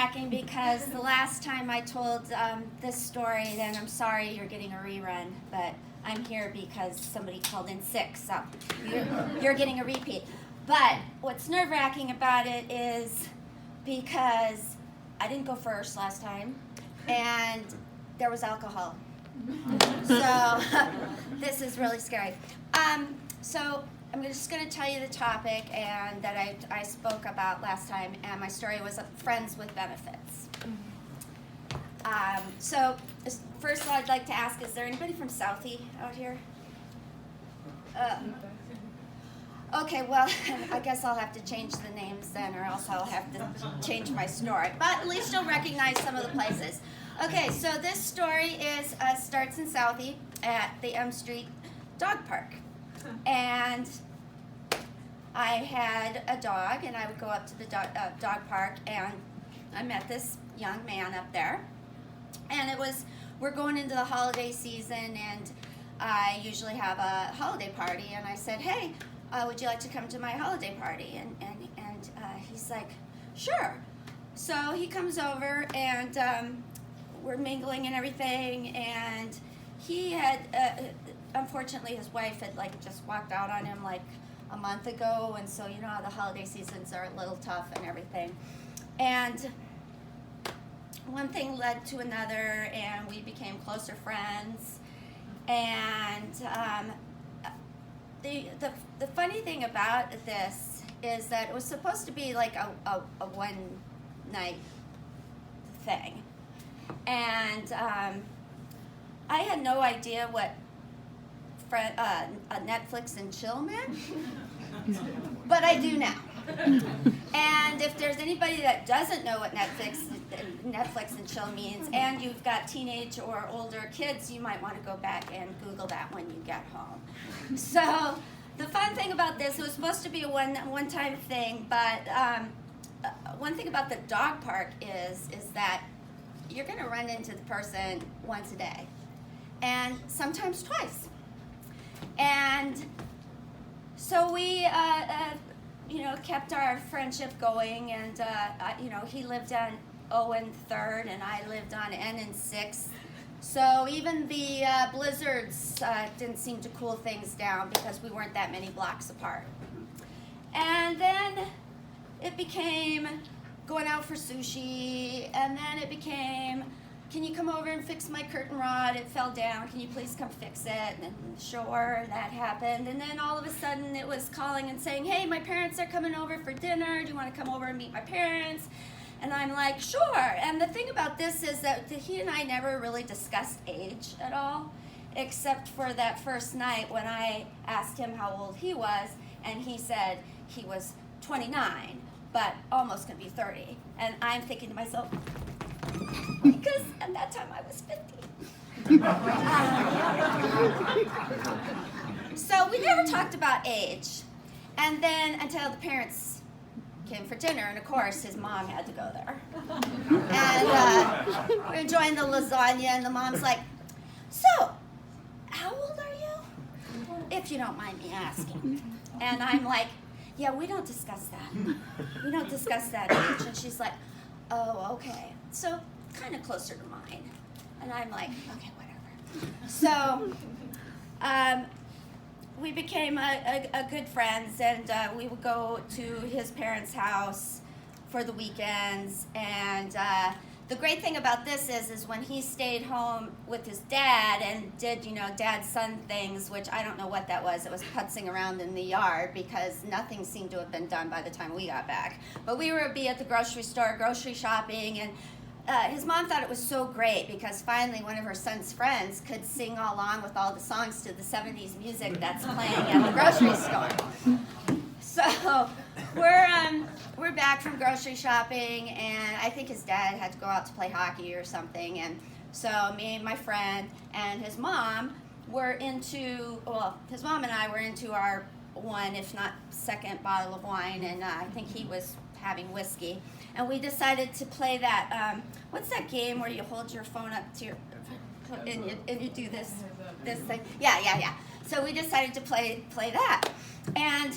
nerve-wracking because the last time I told this story, then I'm sorry you're getting a rerun, but I'm here because somebody called in sick, so you're getting a repeat. But what's nerve-wracking about it is because I didn't go first last time, and there was alcohol. So this is really scary. So I'm just going to tell you the topic and that I spoke about last time, and my story was friends with benefits. So first I'd like to ask, is there anybody from Southie out here? Okay, well, I guess I'll have to change the names then, or else I'll have to change my story. But at least you'll recognize some of the places. Okay, so this story starts in Southie at the M Street Dog Park. And I had a dog, and I would go up to the dog park, and I met this young man up there. And we're going into the holiday season, and I usually have a holiday party, and I said, hey, would you like to come to my holiday party? And he's like, sure. So he comes over, and we're mingling and everything, and he had, unfortunately, his wife had just walked out on him a month ago, and so you know how the holiday seasons are a little tough and everything. And one thing led to another, and we became closer friends. And the funny thing about this is that it was supposed to be like a one night thing, and I had no idea what a Netflix and chill meant, but I do now. And if there's anybody that doesn't know what Netflix and chill means, and you've got teenage or older kids, you might want to go back and Google that when you get home. So the fun thing about this, it was supposed to be a one-time thing, but one thing about the dog park is that you're going to run into the person once a day, and sometimes twice. And so we kept our friendship going, and he lived on O and 3rd, and I lived on N and 6th. So even the blizzards didn't seem to cool things down because we weren't that many blocks apart. And then it became going out for sushi, and then it became, can you come over and fix my curtain rod? It fell down. Can you please come fix it? And then, sure, that happened. And then all of a sudden it was calling and saying, hey, my parents are coming over for dinner. Do you want to come over and meet my parents? And I'm like, sure. And the thing about this is that he and I never really discussed age at all, except for that first night when I asked him how old he was, and he said he was 29, but almost going to be 30. And I'm thinking to myself, because at that time I was 50. So we never talked about age. And then until the parents came for dinner, and of course his mom had to go there. And we're enjoying the lasagna, and the mom's like, so, how old are you? If you don't mind me asking. And I'm like, yeah, we don't discuss that. We don't discuss that age. And she's like, oh, okay. So, kind of closer to mine. And I'm like, okay, whatever. So, we became a good friends, and we would go to his parents' house for the weekends. And the great thing about this is when he stayed home with his dad and did, dad-son things, which I don't know what that was. It was putzing around in the yard because nothing seemed to have been done by the time we got back. But we would be at the grocery store, grocery shopping, and his mom thought it was so great because finally one of her son's friends could sing along with all the songs to the 70s music that's playing at the grocery store. So we're back from grocery shopping, and I think his dad had to go out to play hockey or something. And so me and my friend and his mom his mom and I were into our one, if not second bottle of wine, and I think he was having whiskey. And we decided to play that, what's that game where you hold your phone up to your, and you do this thing? Yeah. So we decided to play that. And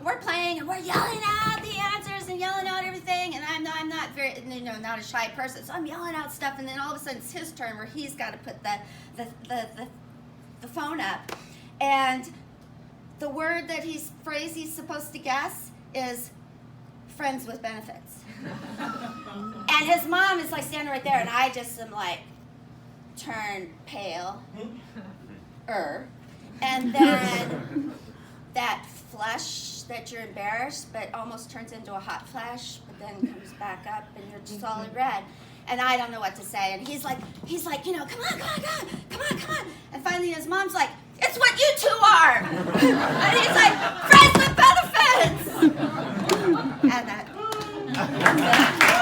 we're playing and we're yelling out the answers and yelling out everything, and I'm not very, not a shy person, so I'm yelling out stuff, and then all of a sudden it's his turn where he's got to put the phone up, and the phrase he's supposed to guess is friends with benefits. And his mom is like standing right there, and I just am like, turn pale, and then that flush that you're embarrassed, but almost turns into a hot flash, but then comes back up, and you're solid red. And I don't know what to say. And he's like, come on. And finally his mom's like, it's what you two are. And he's like, friends with benefits. And that's it.